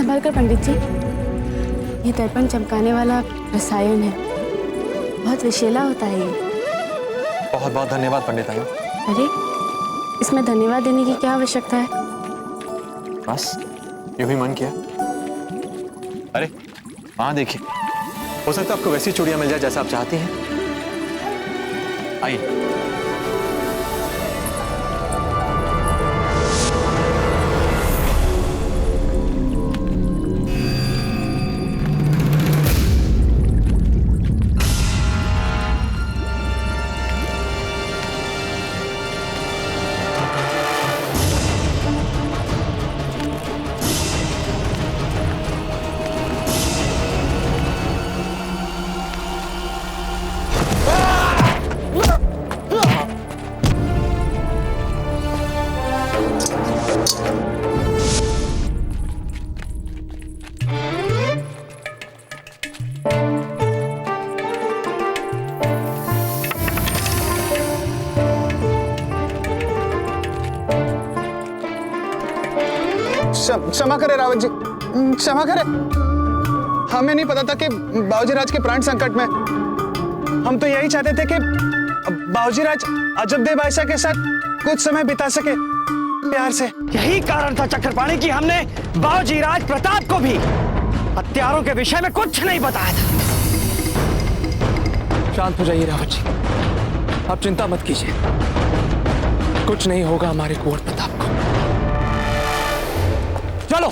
संभाल कर पंडित जी। ये दर्पण चमकाने वाला रसायन है, बहुत विषैला होता है ये। बहुत बहुत धन्यवाद पंडिताइन। अरे, इसमें धन्यवाद देने की क्या आवश्यकता है? बस यूं ही मन किया। अरे वहां देखिए, हो सकता है आपको वैसी चूड़ियां मिल जाए जैसा आप चाहती हैं। आइए। क्षमा करे रावत जी, क्षमा करे। हमें नहीं पता था कि बाबूजी राज के प्राण संकट में। हम तो यही चाहते थे कि बाबूजी राज अजबदेव बादशाह के साथ कुछ समय बिता सके प्यार से। यही कारण था चक्रपाणी कि हमने बाबूजी राज प्रताप को भी हत्यारों के विषय में कुछ नहीं बताया था। शांत हो जाइए रावत जी, आप चिंता मत कीजिए, कुछ नहीं होगा हमारे कुंवर प्रताप को। चलो।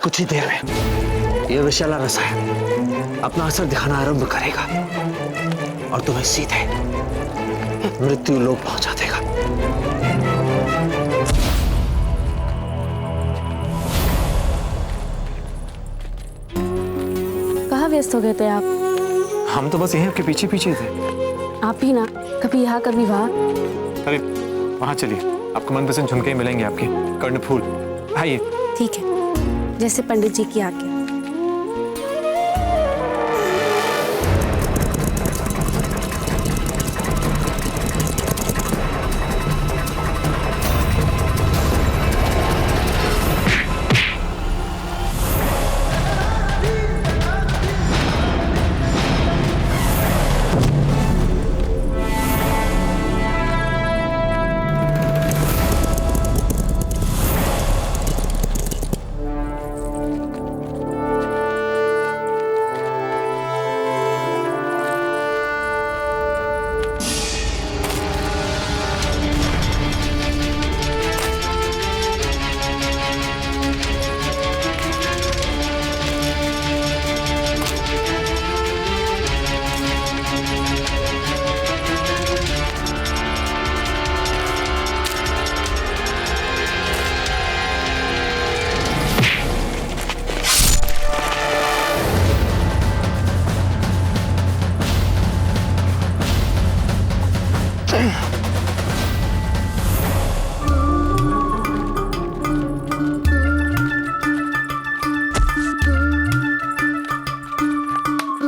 कुछ ही देर में यह विषैला रसायन अपना असर दिखाना आरंभ करेगा और तुम्हें सीधे मृत्यु लोक पहुंचा देगा। कहाँ व्यस्त हो गए थे आप? हम तो बस यहीं आपके पीछे पीछे थे। आप ही ना, कभी यहाँ कभी वहाँ। अरे वहां चलिए, आपको मनपसंद झुमके मिलेंगे, आपके कर्णफूल। आइए। ठीक है, जैसे पंडित जी की आज्ञा।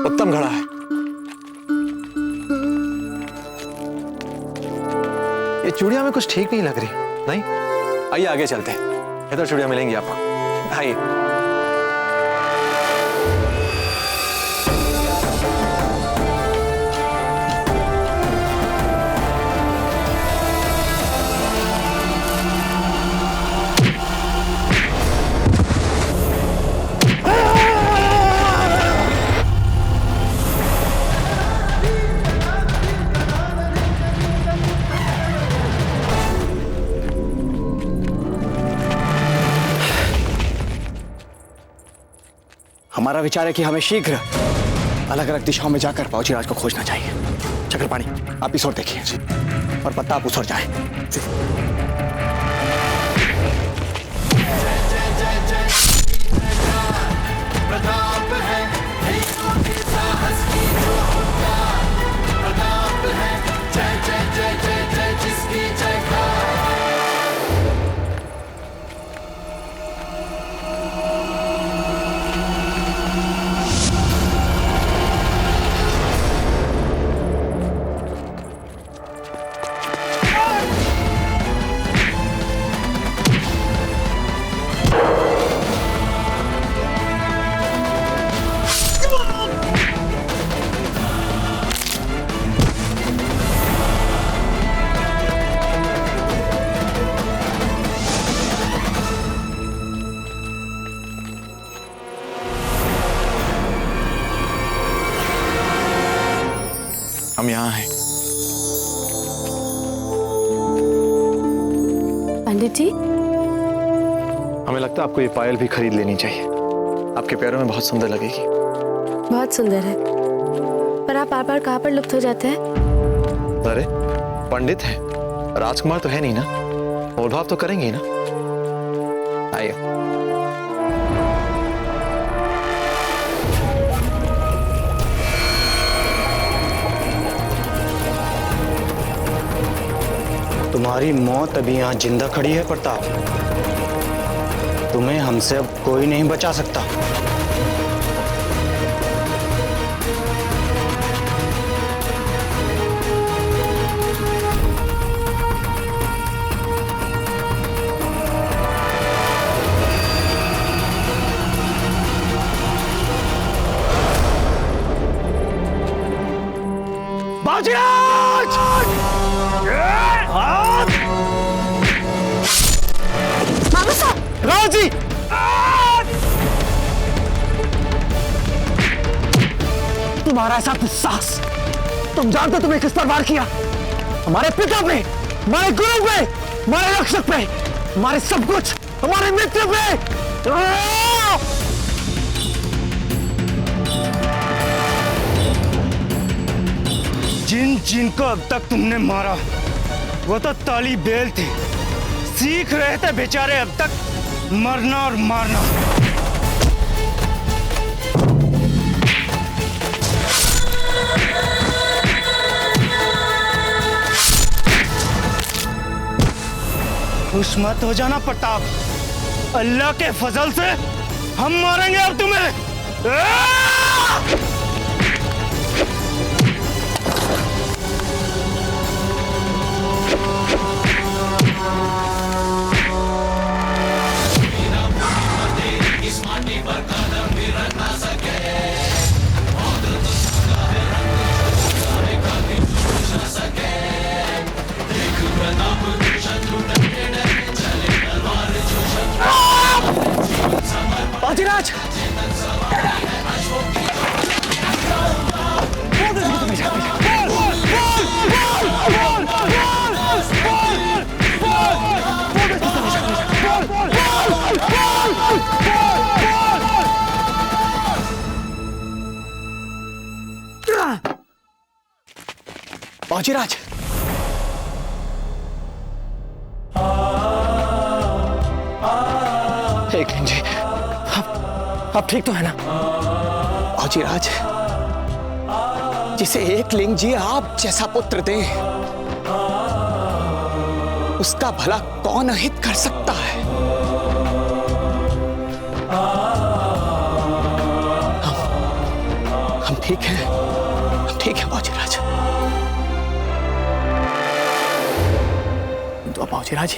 उत्तम घड़ा है। ये चूड़ियां में कुछ ठीक नहीं लग रही। नहीं, आइए आगे चलते हैं, इधर चूड़ियां मिलेंगी आपको। आइए। हमारा विचार है कि हमें शीघ्र अलग अलग दिशाओं में जाकर बाबूजी राज को खोजना चाहिए। चक्रपाणी, आप इस ओर देखिए और प्रताप उस ओर जाए। हम यहाँ हैं। पंडित जी, हमें लगता है आपको ये पायल भी खरीद लेनी चाहिए, आपके पैरों में बहुत सुंदर लगेगी। बहुत सुंदर है, पर आप बार बार कहाँ पर लुप्त हो जाते हैं? अरे पंडित है, राजकुमार तो है नहीं ना, मोल भाव तो करेंगे ही ना। आइए। तुम्हारी मौत अभी यहाँ जिंदा खड़ी है प्रताप। तुम्हें हमसे अब कोई नहीं बचा सकता। बाजीराज! राज जी! तुम्हारा ऐसा दुस्साहस, तुम जानते हो तुमने किस पर वार किया? हमारे पिता पे, हमारे गुरु पे, हमारे रक्षक पे, हमारे सब कुछ, हमारे मित्र पे। जिनको अब तक तुमने मारा वो तो ताली बेल थे, सीख रहे थे बेचारे अब तक मरना और मारना। खुश मत हो जाना प्रताप, अल्लाह के फजल से हम मारेंगे अब तुम्हें। बाजीराज! बाजीराज! एक मिनट जी, आप ठीक तो है ना? बाजीराज, जिसे एक लिंग जी आप जैसा पुत्र दे, उसका भला कौन अहित कर सकता है? हम ठीक हैं, हम ठीक हैं बाजीराज। तो बाजीराज,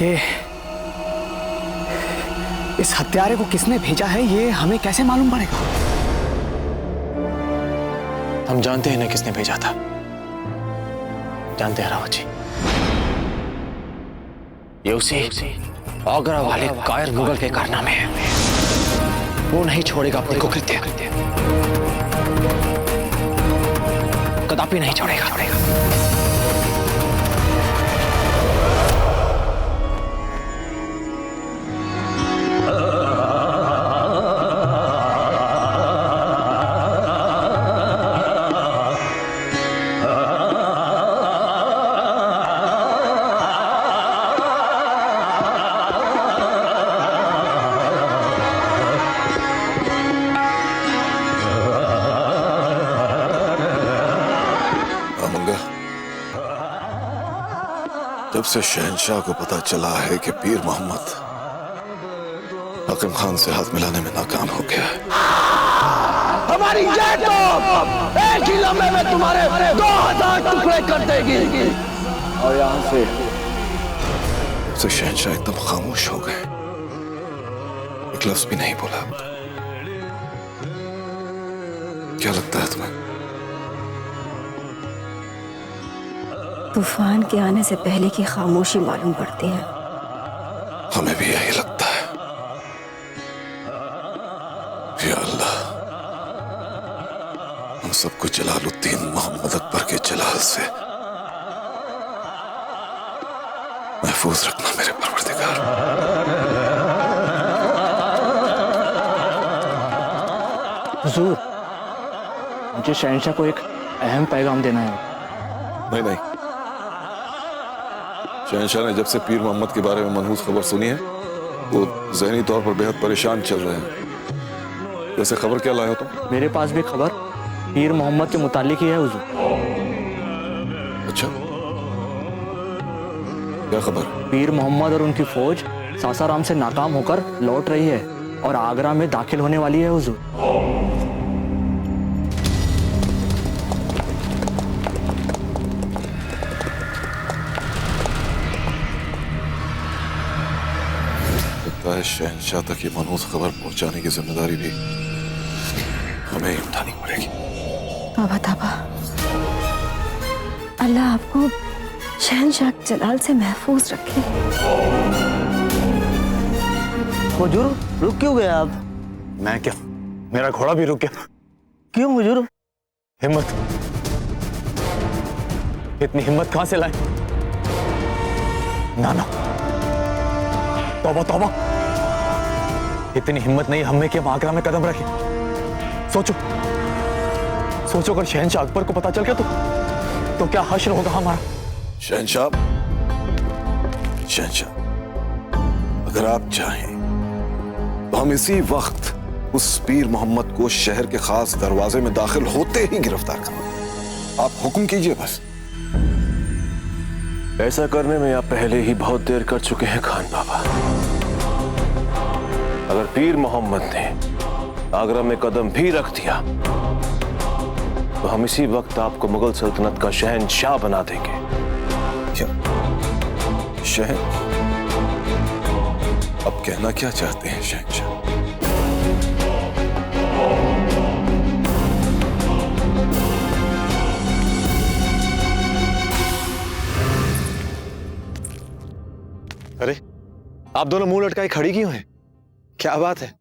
इस हत्यारे को किसने भेजा है ये हमें कैसे मालूम पड़ेगा? हम जानते हैं ना किसने भेजा था, जानते हैं रावत जी, ये उसी आगरा वाले कायर मुगल के कारनामे हैं। वो नहीं छोड़ेगा अपने कुकृत्य, कदापि नहीं छोड़ेगा। जब से शहंशाह को पता चला है कि पीर मोहम्मद हकीम खान से हाथ मिलाने में नाकाम हो गया है, हमारी जय तो एक ही लम्हे में तुम्हारे 2000 टुकड़े कर देगी। और यहाँ से शहंशाह एकदम खामोश हो गए, एक लफ्ज भी नहीं बोला। क्या लगता है तुम्हें? तूफान के आने से पहले की खामोशी मालूम पड़ती है। हमें भी यही लगता है। या अल्लाह, हम सबको जलालुद्दीन मोहम्मद अकबर के जलाल दखल से महफूज रखना मेरे परवरदिगार। हुजूर, मुझे शहंशाह को एक अहम पैगाम देना है। नहीं नहीं, शहंशाह ने जब से पीर मोहम्मद के बारे में मनहूस खबर सुनी है वो जहनी तौर पर बेहद परेशान चल रहे हैं। वैसे खबर क्या लाए हो तुम? मेरे पास भी खबर पीर मोहम्मद के मुतालिक ही है हुजूर। अच्छा, क्या खबर? पीर मोहम्मद और उनकी फौज सासाराम से नाकाम होकर लौट रही है और आगरा में दाखिल होने वाली है हुजूर। लगता है शहंशाह तक ये मनहूस खबर पहुंचाने की जिम्मेदारी भी हमें ही उठानी पड़ेगी। तौबा तौबा, अल्लाह आपको शहंशाह जलाल से महफूज रखे। हुजूर, रुक क्यों गए आप? मैं क्या, मेरा घोड़ा भी रुक गया। क्यों हुजूर? हिम्मत, इतनी हिम्मत कहां से लाए? ना ना, तौबा तौबा, इतनी हिम्मत नहीं हमें कि हम आगरा में कदम रखें। सोचो सोचो, अगर शहंशाह अकबर को पता चल गया तो क्या हश्र होगा हमारा। शहंशाह, शहंशाह, अगर आप चाहें तो हम इसी वक्त उस पीर मोहम्मद को शहर के खास दरवाजे में दाखिल होते ही गिरफ्तार कर लें। आप हुक्म कीजिए बस। ऐसा करने में आप पहले ही बहुत देर कर चुके हैं खान बाबा। अगर पीर मोहम्मद ने आगरा में कदम भी रख दिया तो हम इसी वक्त आपको मुगल सल्तनत का शहंशाह बना देंगे। क्या शहन, अब कहना क्या चाहते हैं शहंशाह? अरे, आप दोनों मुंह लटकाए खड़ी क्यों हैं? क्या बात है?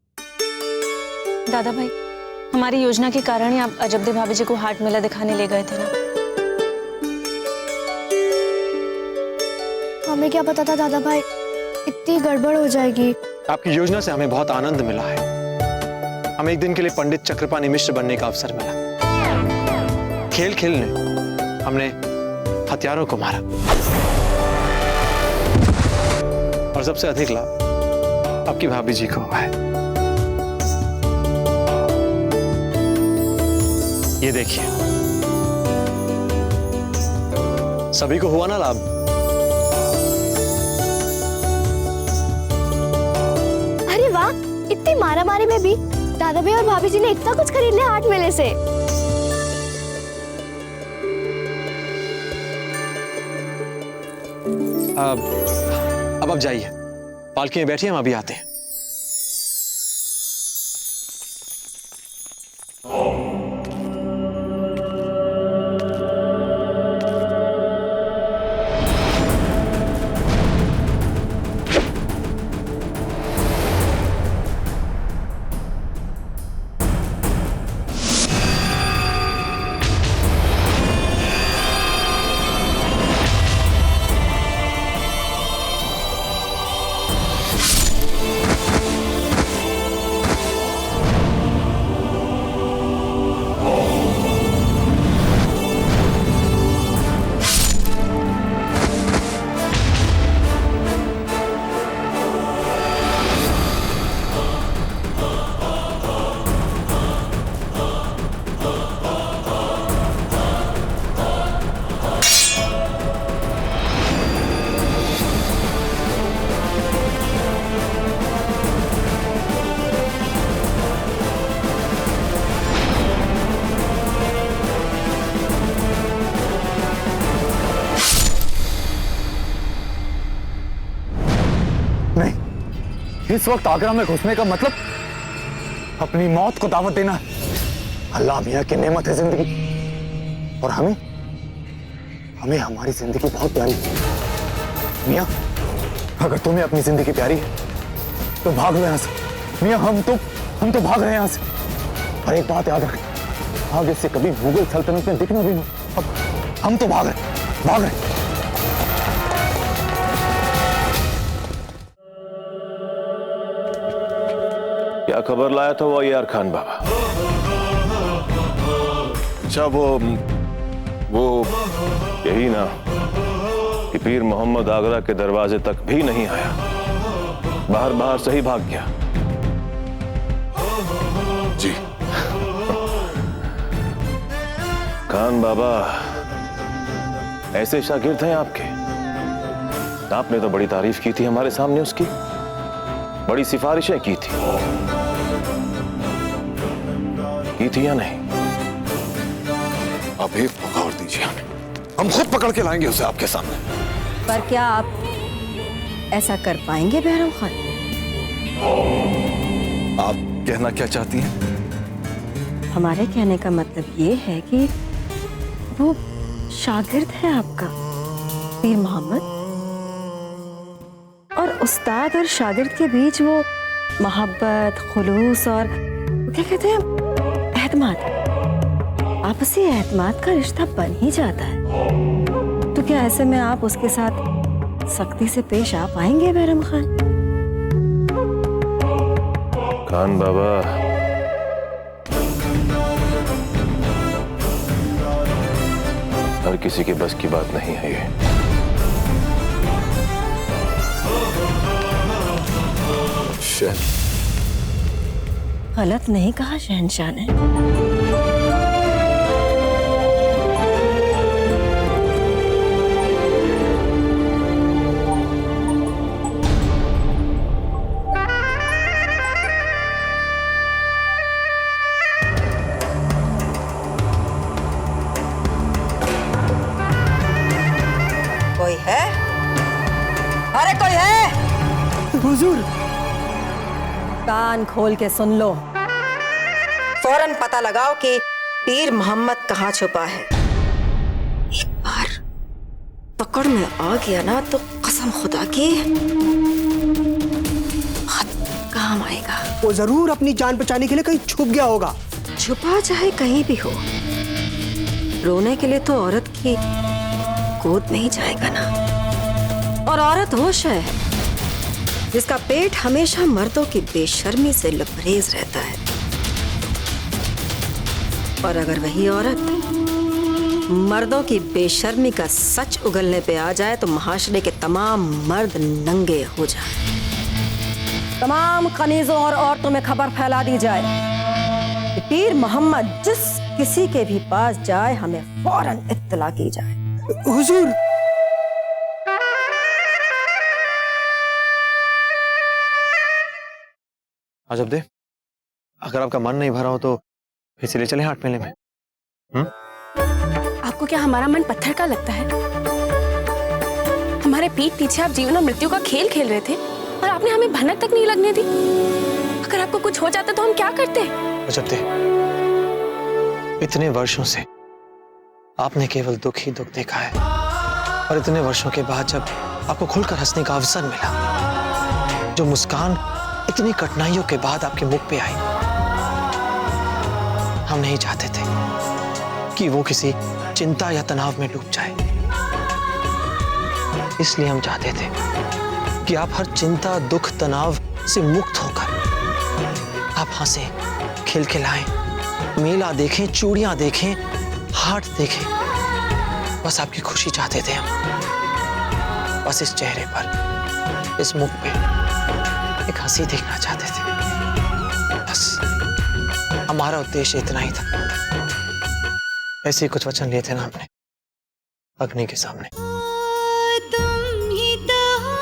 दादा भाई, हमारी योजना के कारण ही आप अजबदे भाभी जी को हाट मेला दिखाने ले गए थे ना। हमें क्या पता था दादा भाई, इतनी गड़बड़ हो जाएगी। आपकी योजना से हमें बहुत आनंद मिला है। हमें एक दिन के लिए पंडित चक्रपाणी मिश्र बनने का अवसर मिला। खेल खेलने हमने हथियारों को मारा और सबसे अधिक लाभ आपकी भाभी जी को हुआ है। ये देखिए, सभी को हुआ ना लाभ। अरे वाह, इतनी मारामारी में भी दादा भाई और भाभी जी ने इतना कुछ खरीद लिया हाट मेले से। अब आप जाइए, पालकी में बैठिए, हम अभी आते हैं। इस वक्त आगरा में घुसने का मतलब अपनी मौत को दावत देना है। अल्लाह मियाँ की नेमत है जिंदगी, और हमें हमारी जिंदगी बहुत प्यारी है। मियाँ, अगर तुम्हें अपनी जिंदगी प्यारी है तो भाग लो यहाँ से। मियाँ, हम तो भाग रहे हैं यहाँ से। और एक बात याद रखें, आगे से कभी मुगल सल्तनत में दिखना भी नहीं। हम तो भाग रहे। क्या खबर लाया था वो यार खान बाबा? अच्छा वो यही ना कि पीर मोहम्मद आगरा के दरवाजे तक भी नहीं आया, बाहर से ही भाग गया। जी खान बाबा ऐसे शागिर्द हैं आपके? आपने तो बड़ी तारीफ की थी हमारे सामने उसकी, बड़ी सिफारिशें की थी या नहीं? आप एक पकड़ दीजिए हमें, हम खुद पकड़ के लाएंगे उसे आपके सामने। पर क्या आप ऐसा कर पाएंगे बहरम खान? आप कहना क्या चाहती हैं? हमारे कहने का मतलब ये है कि वो शागिर्द है आपका पीर मोहम्मद, और उस्ताद और शागिर्द के बीच वो मोहब्बत, खुलूस और क्या कहते हैं, एतमाद, आपसी एतमाद का रिश्ता बन ही जाता है। तो क्या ऐसे में आप उसके साथ सख्ती से पेश आ पाएंगे बहरम खान? खान बाबा, हर किसी के बस की बात नहीं है ये। गलत नहीं कहा शहंशाह ने। कोई है? अरे कोई है? हुजूर, कान खोल के सुन लो, फौरन पता लगाओ कि पीर मोहम्मद कहाँ छुपा है। एक बार पकड़ में आ गया ना तो कसम खुदा की बहुत काम आएगा। वो जरूर अपनी जान बचाने के लिए कहीं छुप गया होगा। छुपा चाहे कहीं भी हो, रोने के लिए तो औरत की गोद में ही जाएगा ना। और औरत वो शय है जिसका पेट हमेशा मर्दों की बेशर्मी से लबरेज रहता है, और अगर वही औरत मर्दों की बेशर्मी का सच उगलने पे आ जाए तो महाशरे के तमाम मर्द नंगे हो जाए। तमाम कनीजों और औरतों में खबर फैला दी जाए कि पीर मोहम्मद जिस किसी के भी पास जाए हमें फौरन इत्तला की जाए। हुजूर, अजब दे, अगर आपका मन नहीं भरा हो तो फिर चले चले हाट मेले में। आपको क्या हमारा मन पत्थर का लगता है? हमारे पीठ पीछे आप जीवन और मृत्यु का खेल खेल रहे थे और आपने हमें भनक तक नहीं लगने दी। अगर आपको कुछ हो जाता तो हम क्या करते? अजब दे, इतने वर्षों से आपने केवल दुख ही दुख देखा है, और इतने वर्षों के बाद जब आपको खुलकर हंसने का अवसर मिला, जो मुस्कान इतनी कठिनाइयों के बाद आपके मुख पे आई, हम नहीं चाहते थे कि वो किसी चिंता या तनाव में डूब जाए। इसलिए हम चाहते थे कि आप हर चिंता, दुख, तनाव से मुक्त होकर आप हंसे, खिलखिलाएं, मेला देखें, चूड़ियां देखें, हाट देखें। बस आपकी खुशी चाहते थे हम। बस इस चेहरे पर, इस मुख पे एक हंसी देखना चाहते थे। बस हमारा उद्देश्य इतना ही था। ऐसे ही कुछ वचन लिए थे ना हमने अग्नि के सामने। तुम ही तो हो,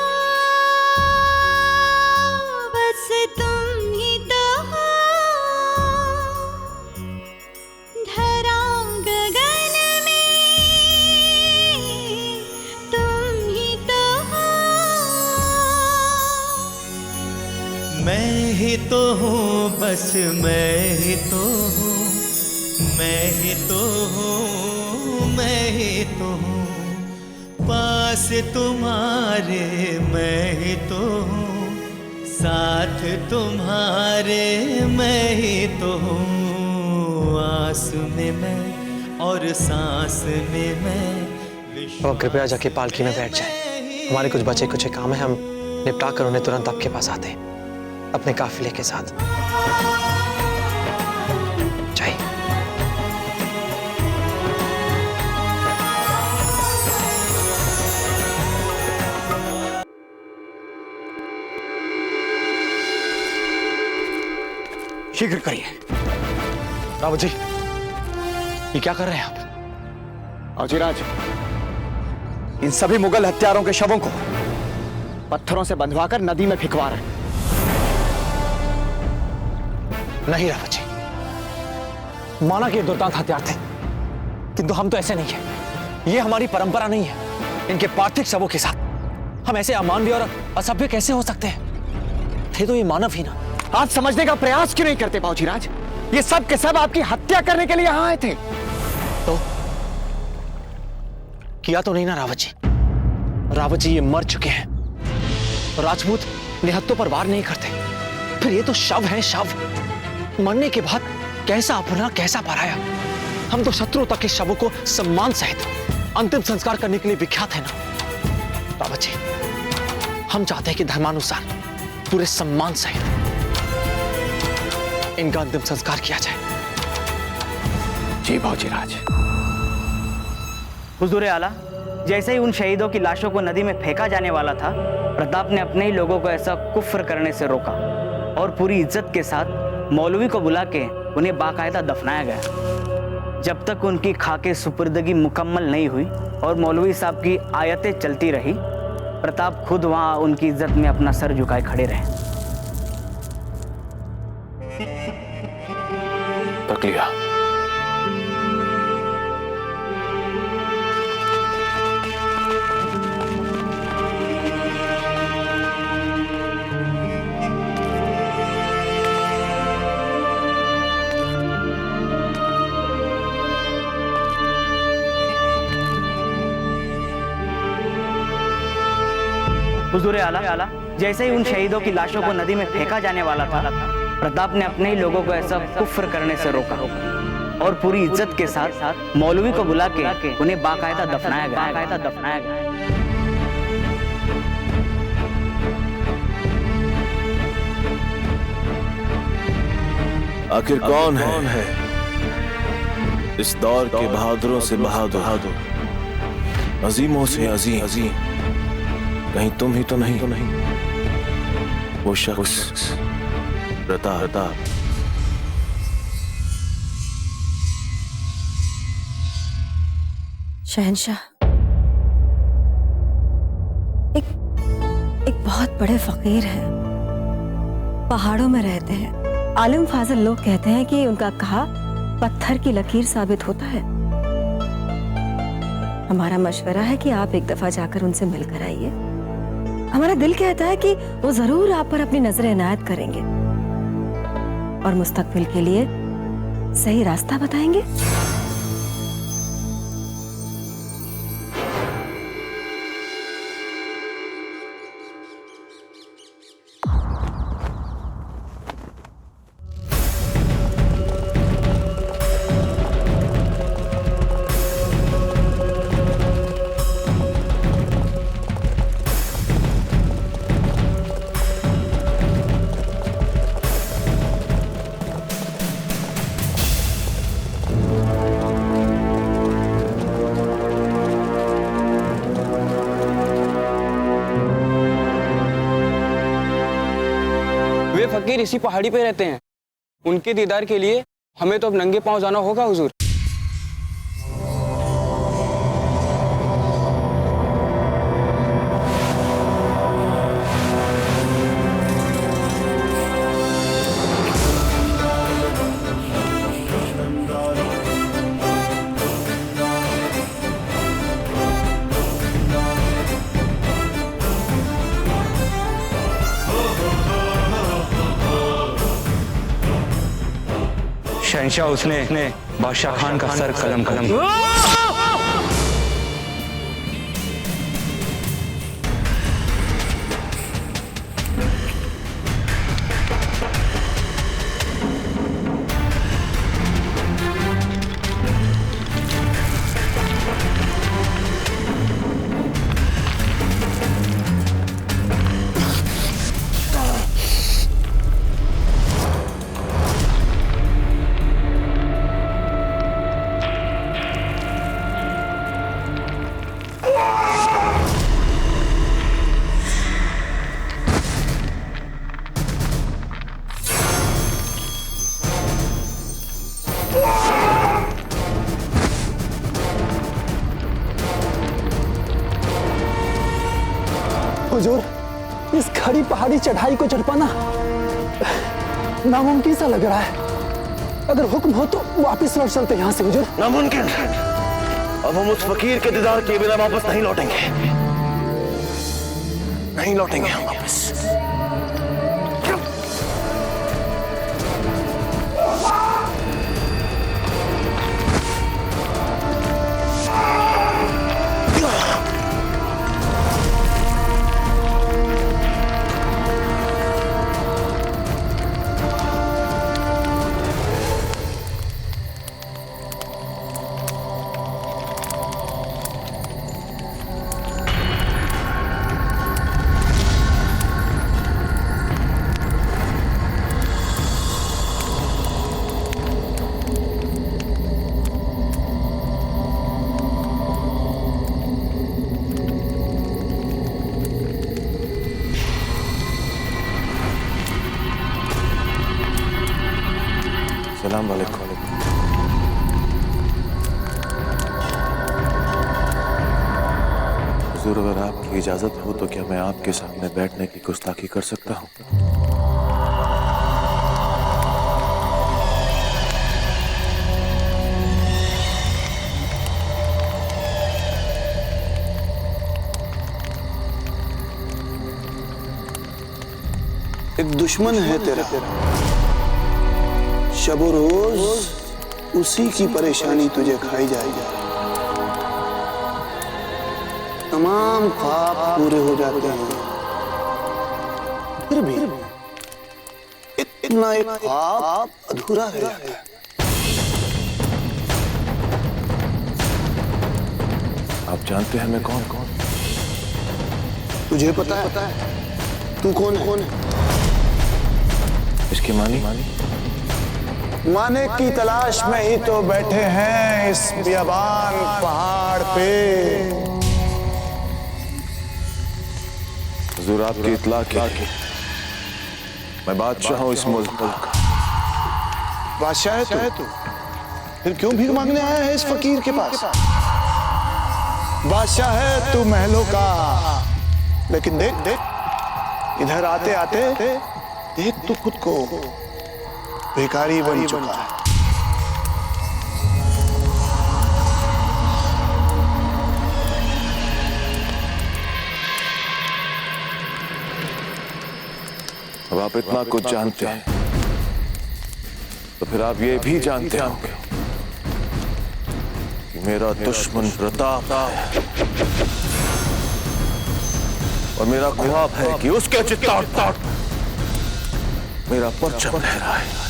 बस तुम ही तो हो, धरा गगन में तुम ही तो हो। मैं ही तो हूँ, बस मैं ही तो हूँ, मैं ही तो हूँ, मैं ही तो हूँ, पास तुम्हारे मैं ही तो हूँ, साथ तुम्हारे मैं ही तो हूँ। आस में मैं और सांस में मैं अब कृपया जाके पालकी में बैठ जाए। हमारे कुछ बचे कुछ काम है, हम निपटा कर उन्हें तुरंत आपके पास आते हैं अपने काफिले के साथ। जाइए। शीघ्र करिए। रावत जी, ये क्या कर रहे हैं आप? बाबूजीराज, इन सभी मुगल हत्यारों के शवों को पत्थरों से बंधवाकर नदी में फेंकवा रहे हैं। नहीं रावत जी, माना कि ये दुर्दांत हथियार थे, किंतु हम तो ऐसे नहीं है। ये हमारी परंपरा नहीं है। इनके पार्थिव शवों के साथ हम ऐसे अमानवीय और असभ्य कैसे हो सकते हैं? थे तो ये मानव ही ना। आप समझने का प्रयास क्यों नहीं करते बाबूजीराज? ये सब के सब आपकी हत्या करने के लिए यहां आए थे। तो किया तो नहीं ना रावत जी? रावत जी ये मर चुके हैं। राजपूत निहत्तों पर वार नहीं करते, फिर ये तो शव है शव। मरने के बाद कैसा अपना कैसा पराया। हम तो शत्रुओं तक के शवों को सम्मान सहित अंतिम संस्कार करने के लिए विख्यात है ना। रावत जी, हम चाहते हैं कि धर्मानुसार पूरे सम्मान सहित इनका अंतिम संस्कार किया जाए। जी बाबूजीराज। हुजूर आला, जैसे ही उन शहीदों की लाशों को नदी में फेंका जाने वाला था, प्रताप ने अपने ही लोगों को ऐसा कुफ्र करने से रोका और पूरी इज्जत के साथ मौलवी को बुला के उन्हें बाकायदा दफनाया गया। जब तक उनकी खाके सुपुर्दगी मुकम्मल नहीं हुई और मौलवी साहब की आयतें चलती रही, प्रताप खुद वहां उनकी इज्जत में अपना सर झुकाए खड़े रहे। तक लिया। हुजूर आला, जैसे ही उन शहीदों की लाशों को नदी में फेंका जाने वाला था, प्रताप ने अपने ही लोगों को ऐसा कुफ्र करने से रोका और पूरी इज्जत के साथ मौलवी को बुला के उन्हें बाकायदा दफनाया गया। आखिर कौन है इस दौर के बहादुरों से बहादुर, अजीमों से अजीम? कहीं तुम ही तो नहीं? वो शख्स प्रताप। शहंशाह, एक बहुत बड़े फकीर हैं, पहाड़ों में रहते हैं। आलिम फाजिल लोग कहते हैं कि उनका कहा पत्थर की लकीर साबित होता है। हमारा मशवरा है कि आप एक दफा जाकर उनसे मिलकर आइए। हमारा दिल कहता है कि वो जरूर आप पर अपनी नजर इनायत करेंगे और मुस्तकबिल के लिए सही रास्ता बताएंगे। फकीर इसी पहाड़ी पे रहते हैं। उनके दीदार के लिए हमें तो अब नंगे पांव जाना होगा हुजूर। शहंशाह, उसने बादशाह खान का सर कलम हुजूर, इस खड़ी पहाड़ी चढ़ाई को चढ़ पाना नामुमकिन सा लग रहा है। अगर हुक्म हो तो वापस लौट चलते यहाँ से हुजूर। नामुमकिन। अब हम उस फकीर के दीदार किए बिना वापस नहीं लौटेंगे, नहीं लौटेंगे हम वापस। सलाम वालेकुम। हुजूर, अगर आपकी इजाजत हो तो क्या मैं आपके सामने बैठने की गुस्ताखी कर सकता हूँ? एक दुश्मन है तेरा, शबो रोज उसी की परेशानी तुझे खाई जाएगी। तमाम ख्वाब पूरे हो जाते हैं, फिर भी इतना एक ख्वाब अधूरा रह जाता है। आप जानते हैं मैं कौन? तुझे पता है तू कौन है? इसकी मानी माने की तलाश में ही तो बैठे हैं इस बियाबान पहाड़ पे। हुजूर, आपकी इत्ला क्या की? मैं बादशाह हूं इस मुल्क का। बादशाह है तू? फिर क्यों भीख मांगने आया है इस फकीर के पास? बादशाह है तू महलों का, लेकिन देख इधर आते आते देख तू खुद को भिखारी बन चुका है। अब आप इतना कुछ जानते हैं तो फिर आप ये भी जानते होंगे कि मेरा दुश्मन प्रताप है और मेरा ख्वाब है कि उसके चित्तौड़ पर मेरा परचम लहराए।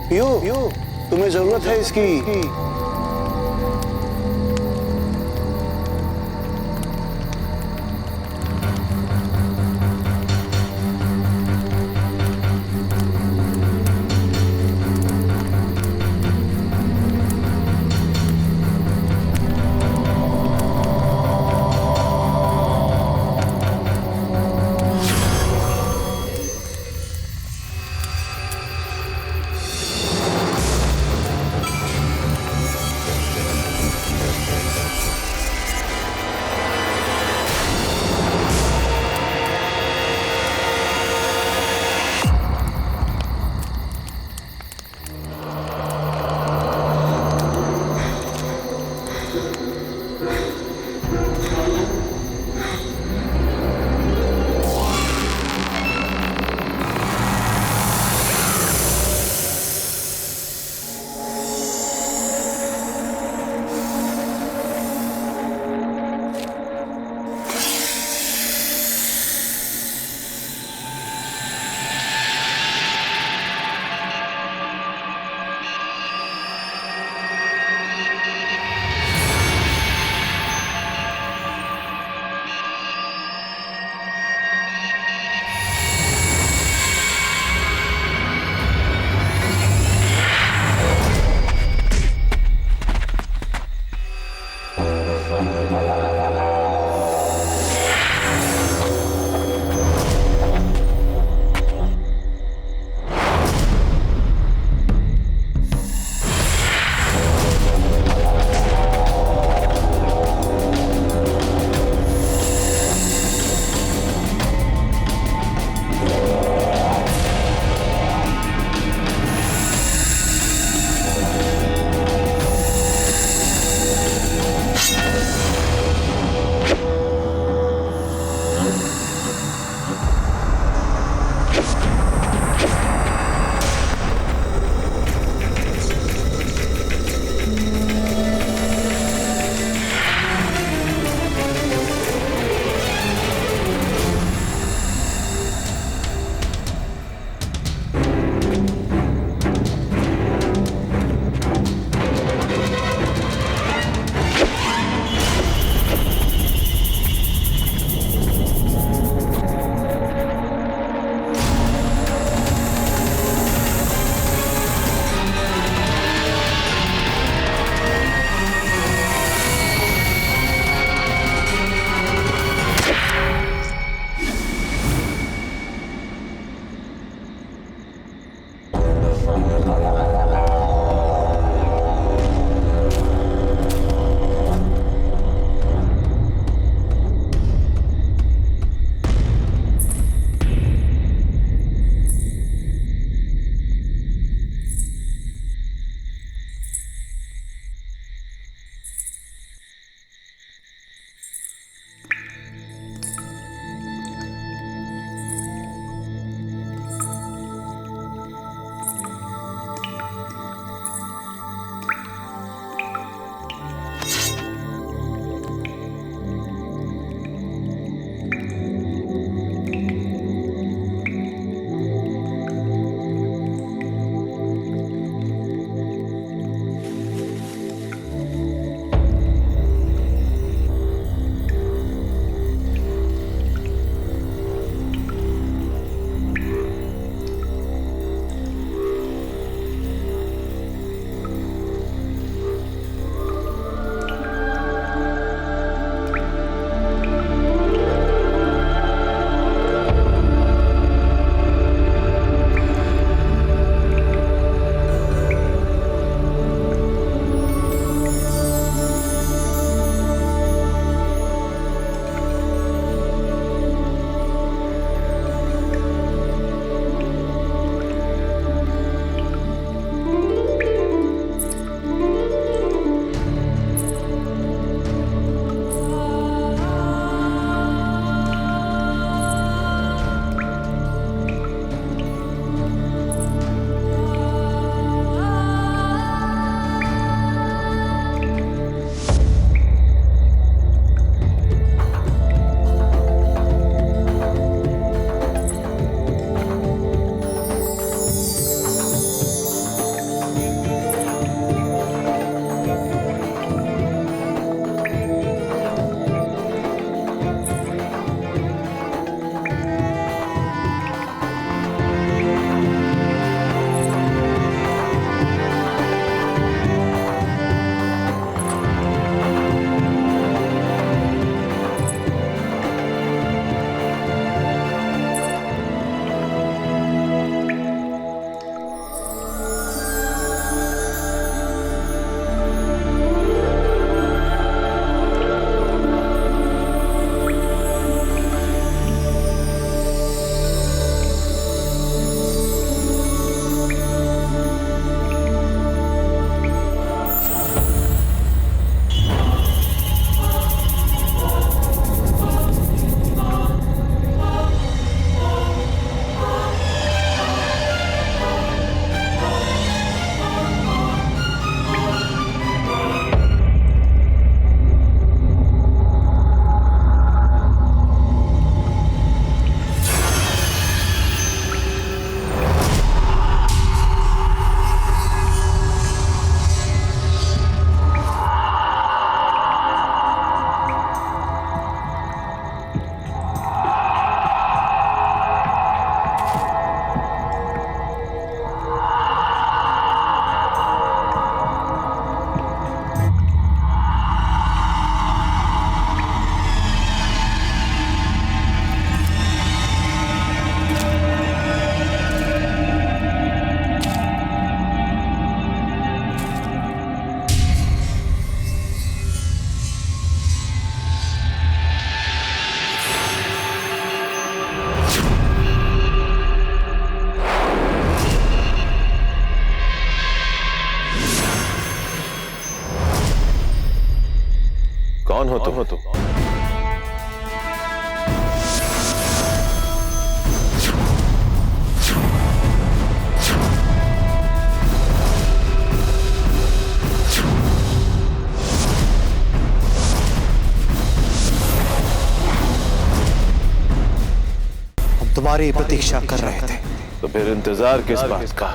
पियो, तुम्हें जरूरत है इसकी। कौन हो तुम? तुम्हारी प्रतीक्षा कर रहे थे। तो फिर इंतजार किस बात का?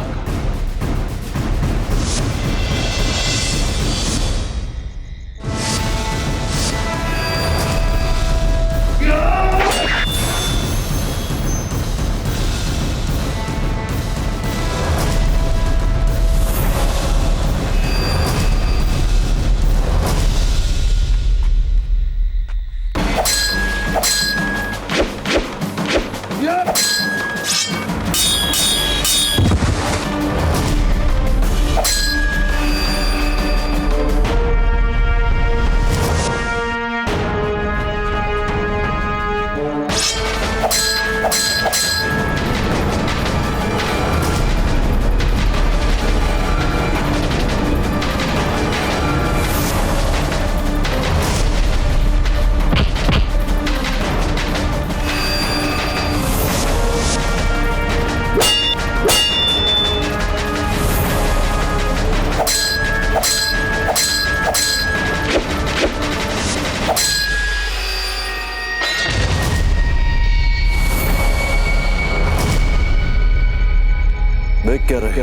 देख क्या रहे?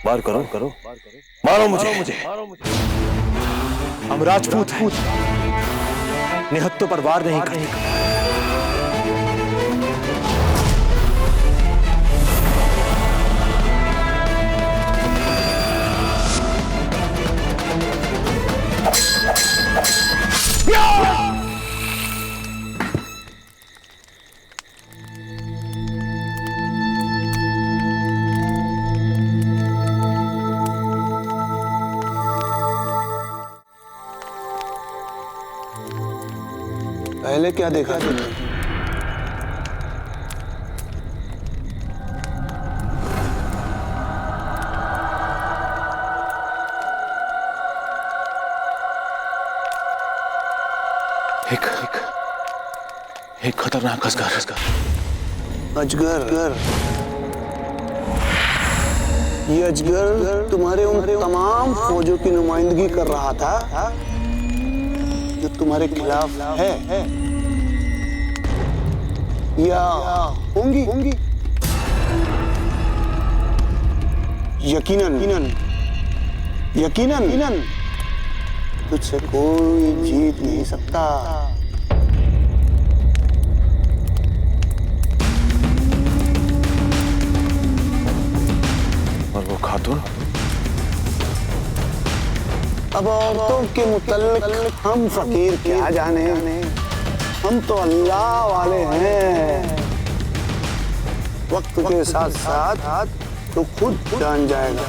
बार करो, मारो मुझे। हम राजपूत हैं, निहत्तों पर वार नहीं करते। पहले क्या देखा तुमने? एक खतरनाक अजगर। अजगर? ये अजगर तुम्हारे उन तमाम फौजों की नुमाइंदगी कर रहा था जो तुम्हारे खिलाफ है या होंगी? यकीनन तुझसे कोई जीत नहीं सकता। और वो खातून? अब औरतों के मुतल्लिक हम फकीर क्या जाने, हम तो अल्लाह वाले हैं। वक्त के साथ साथ तो खुद जान जाएगा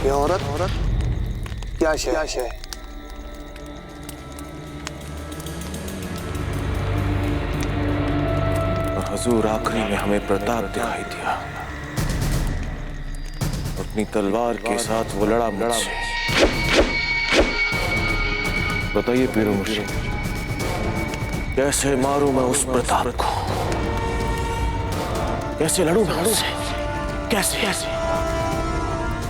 कि औरत क्या शय। और हुजूर आखिरी में हमें प्रताप दिखाई दिया। अपनी तलवार के साथ वो लड़ा मुझसे। बताइए पीरो मुर्शिद, कैसे मारूं मैं उस प्रताप को? कैसे लड़ूं मैं उससे? कैसे?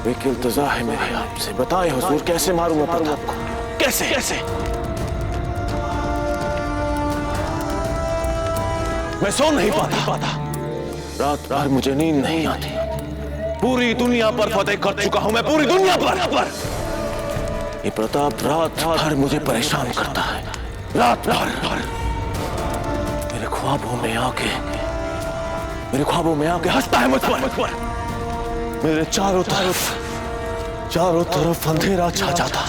एक इल्तिजा है मेरे आपसे, बताएं हुजूर, कैसे मारूं मैं प्रताप को? कैसे? मैं सो नहीं पाता। रात भर मुझे नींद नहीं आती। पूरी दुनिया पर फतेह कर चुका हूं मैं, पूरी दुनिया पर। ये प्रताप रात भर मुझे परेशान करता है। रात भर मेरे ख्वाबों में आके हंसता है मुझ पर। मेरे चारों तरफ अंधेरा छा जाता।